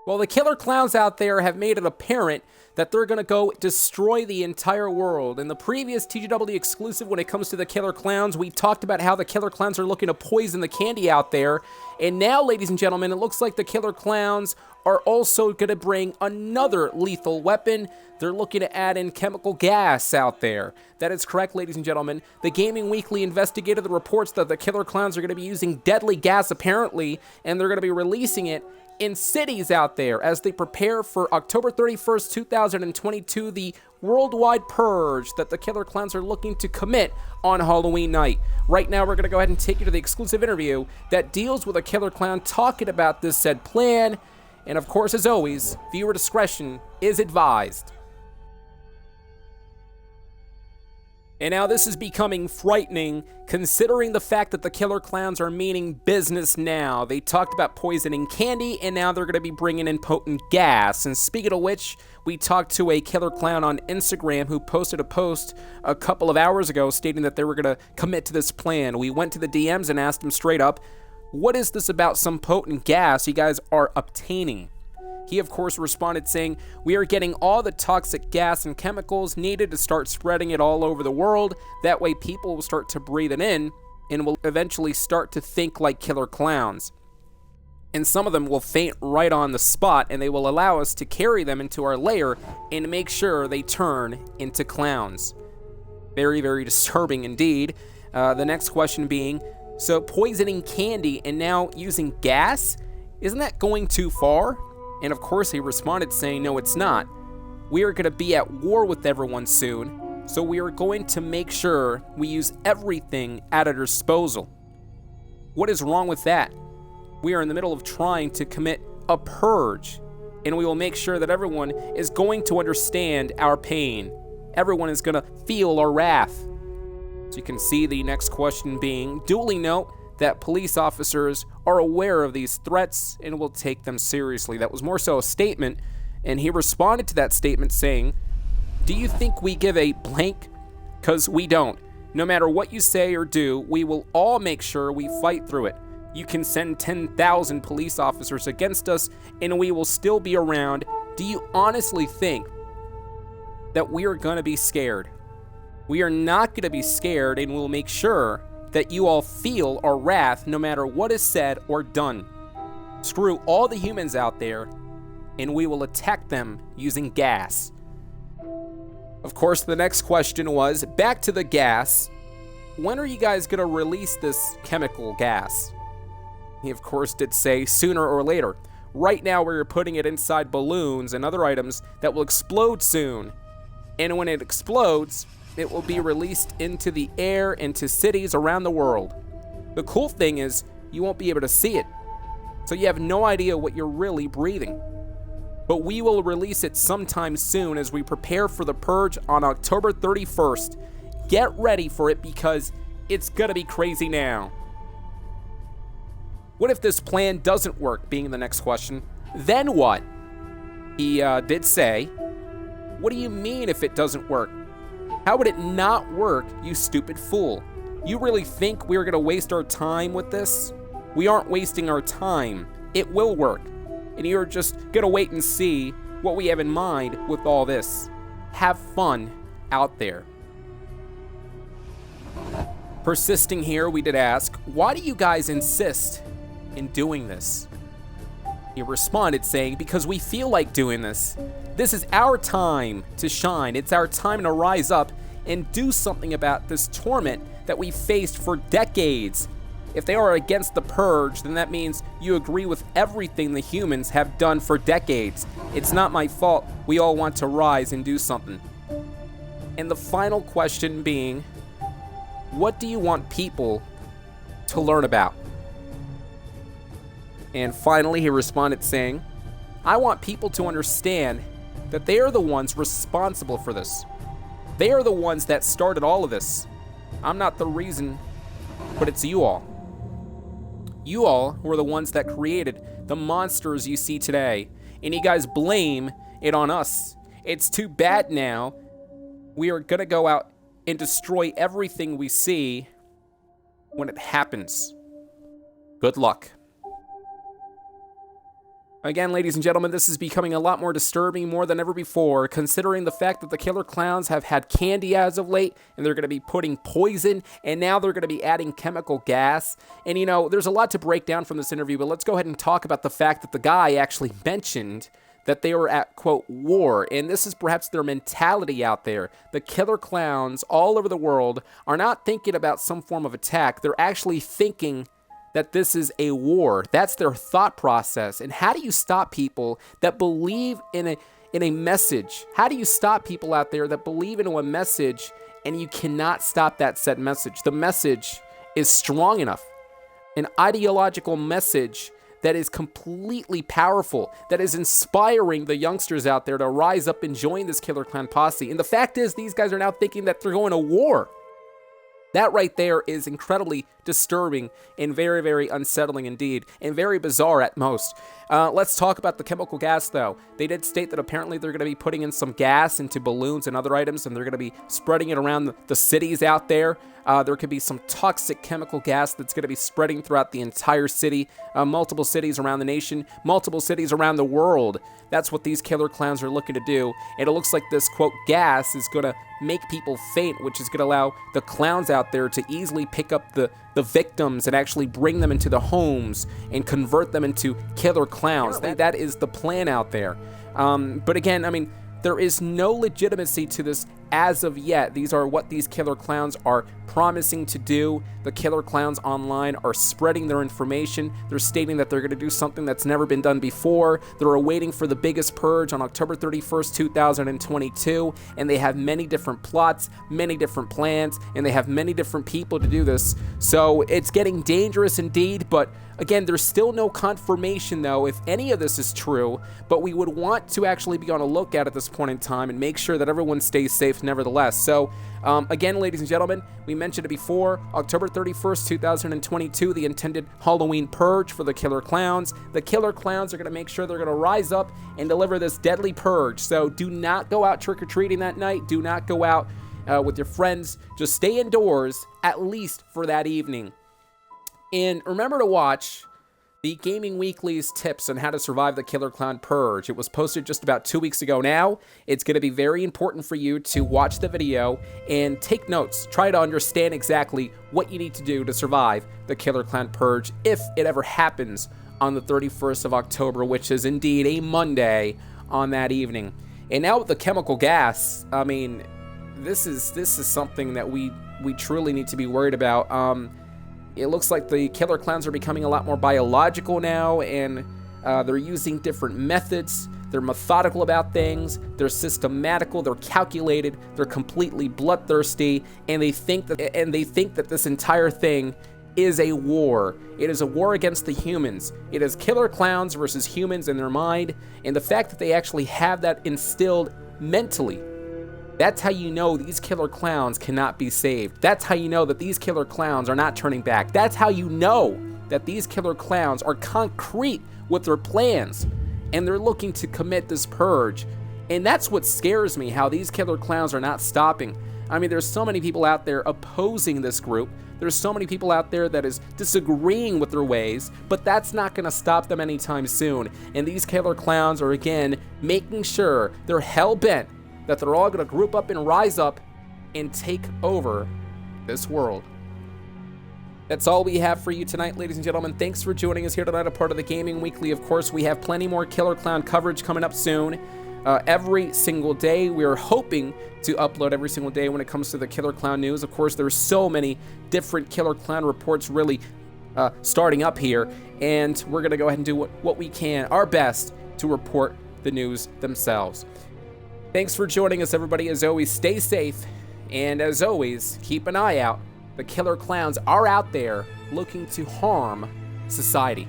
Well, the killer clowns out there have made it apparent that they're going to go destroy the entire world. In the previous TGW exclusive, when it comes to the killer clowns, we talked about how the killer clowns are looking to poison the candy out there. And now, ladies and gentlemen, it looks like the killer clowns are also going to bring another lethal weapon. They're looking to add in chemical gas out there. That is correct, ladies and gentlemen. The Gaming Weekly investigated the reports that the killer clowns are going to be using deadly gas, apparently, and they're going to be releasing it in cities out there as they prepare for October 31st, 2022, the worldwide purge that the killer clowns are looking to commit on Halloween night. Right now, we're going to go ahead and take you to the exclusive interview that deals with a killer clown talking about this said plan. And of course, as always, viewer discretion is advised. And now this is becoming frightening, considering the fact that the killer clowns are meaning business now. They talked about poisoning candy, and now they're going to be bringing in potent gas. And speaking of which, we talked to a killer clown on Instagram who posted a post a couple of hours ago stating that they were going to commit to this plan. We went to the DMs and asked him straight up, what is this about some potent gas you guys are obtaining? He, of course, responded saying, we are getting all the toxic gas and chemicals needed to start spreading it all over the world. That way people will start to breathe it in and will eventually start to think like killer clowns. And some of them will faint right on the spot, and they will allow us to carry them into our lair and make sure they turn into clowns. Very, very disturbing indeed. The next question being, so poisoning candy and now using gas? Isn't that going too far? And of course he responded saying, no, it's not. We are going to be at war with everyone soon, so we are going to make sure we use everything at our disposal. What is wrong with that? We are in the middle of trying to commit a purge, and we will make sure that everyone is going to understand our pain. Everyone is going to feel our wrath. So you can see the next question being, duly note that police officers are aware of these threats and will take them seriously. That was more so a statement, and he responded to that statement saying, do you think we give a blank? Because we don't. No matter what you say or do, we will all make sure we fight through it. You can send 10,000 police officers against us, and we will still be around. Do you honestly think that we are going to be scared? We are not going to be scared, and we'll make sure that you all feel our wrath no matter what is said or done. Screw all the humans out there, and we will attack them using gas. Of course, the next question was, back to the gas, when are you guys going to release this chemical gas? He, of course, did say sooner or later. Right now, we're putting it inside balloons and other items that will explode soon. And when it explodes, it will be released into the air, into cities around the world. The cool thing is, you won't be able to see it, so you have no idea what you're really breathing. But we will release it sometime soon as we prepare for the purge on October 31st. Get ready for it because it's gonna be crazy now. What if this plan doesn't work, being the next question? Then what? He did say, what do you mean if it doesn't work? How would it not work, you stupid fool? You really think we're going to waste our time with this? We aren't wasting our time. It will work. And you're just going to wait and see what we have in mind with all this. Have fun out there. Persisting here, we did ask, why do you guys insist in doing this? He responded saying, because we feel like doing this. This is our time to shine. It's our time to rise up and do something about this torment that we faced for decades. If they are against the purge, then that means you agree with everything the humans have done for decades. It's not my fault. We all want to rise and do something. And the final question being, what do you want people to learn about? And finally, he responded saying, I want people to understand that they are the ones responsible for this. They are the ones that started all of this. I'm not the reason, but it's you all. You all were the ones that created the monsters you see today, and you guys blame it on us. It's too bad now. We are gonna go out and destroy everything we see when it happens. Good luck. Again, ladies and gentlemen, this is becoming a lot more disturbing more than ever before, considering the fact that the killer clowns have had candy as of late, and they're going to be putting poison, and now they're going to be adding chemical gas. And, you know, there's a lot to break down from this interview, but let's go ahead and talk about the fact that the guy actually mentioned that they were at, quote, war, and this is perhaps their mentality out there. The killer clowns all over the world are not thinking about some form of attack. They're actually thinking that this is a war. That's their thought process. And how do you stop people that believe in a message? How do you stop people out there that believe in a message and you cannot stop that said message? The message is strong enough. An ideological message that is completely powerful, that is inspiring the youngsters out there to rise up and join this killer clown posse. And the fact is, these guys are now thinking that they're going to war. That right there is incredibly disturbing and very, very unsettling indeed, and very bizarre at most. Let's talk about the chemical gas, though. They did state that apparently they're going to be putting in some gas into balloons and other items, and they're going to be spreading it around the cities out there. There could be some toxic chemical gas that's going to be spreading throughout the entire city, multiple cities around the nation, multiple cities around the world. That's what these killer clowns are looking to do. And it looks like this, quote, gas is going to make people faint, which is going to allow the clowns out there to easily pick up the victims and actually bring them into the homes and convert them into killer clowns. That is the plan out there. But again, I mean, there is no legitimacy to this as of yet. These are what these killer clowns are promising to do. The killer clowns online are spreading their information. They're stating that they're going to do something that's never been done before. They're awaiting for the biggest purge on October 31st, 2022, and they have many different plots, many different plans, and they have many different people to do this. So it's getting dangerous indeed, but again, there's still no confirmation, though, if any of this is true, but we would want to actually be on a lookout at this point in time and make sure that everyone stays safe nevertheless. So, again, ladies and gentlemen, we mentioned it before, October 31st, 2022, the intended Halloween purge for the killer clowns. The killer clowns are going to make sure they're going to rise up and deliver this deadly purge. So do not go out trick-or-treating that night. Do not go out with your friends. Just stay indoors, at least for that evening. And remember to watch the Gaming Weekly's tips on how to survive the Killer Clown Purge. It was posted just about 2 weeks ago now. It's going to be very important for you to watch the video and take notes. Try to understand exactly what you need to do to survive the Killer Clown Purge if it ever happens on the 31st of October, which is indeed a Monday on that evening. And now with the chemical gas, I mean, this is something that we truly need to be worried about. It looks like the killer clowns are becoming a lot more biological now, and they're using different methods. They're methodical about things. They're systematical. They're calculated. They're completely bloodthirsty, and they think that this entire thing is a war. It is a war against the humans. It is killer clowns versus humans in their mind, and the fact that they actually have that instilled mentally. That's how you know these killer clowns cannot be saved. That's how you know that these killer clowns are not turning back. That's how you know that these killer clowns are concrete with their plans and they're looking to commit this purge. And that's what scares me, how these killer clowns are not stopping. I mean, there's so many people out there opposing this group. There's so many people out there that is disagreeing with their ways, but that's not going to stop them anytime soon. And these killer clowns are, again, making sure they're hell-bent that they're all going to group up and rise up and take over this world. That's all we have for you tonight, ladies and gentlemen. Thanks for joining us here tonight, a part of the Gaming Weekly. Of course, we have plenty more Killer Clown coverage coming up soon. Every single day, we are hoping to upload every single day when it comes to the Killer Clown news. Of course, there's so many different Killer Clown reports really starting up here, and we're going to go ahead and do what we can, our best, to report the news themselves. Thanks for joining us, everybody. As always, stay safe, and as always, keep an eye out. The killer clowns are out there looking to harm society.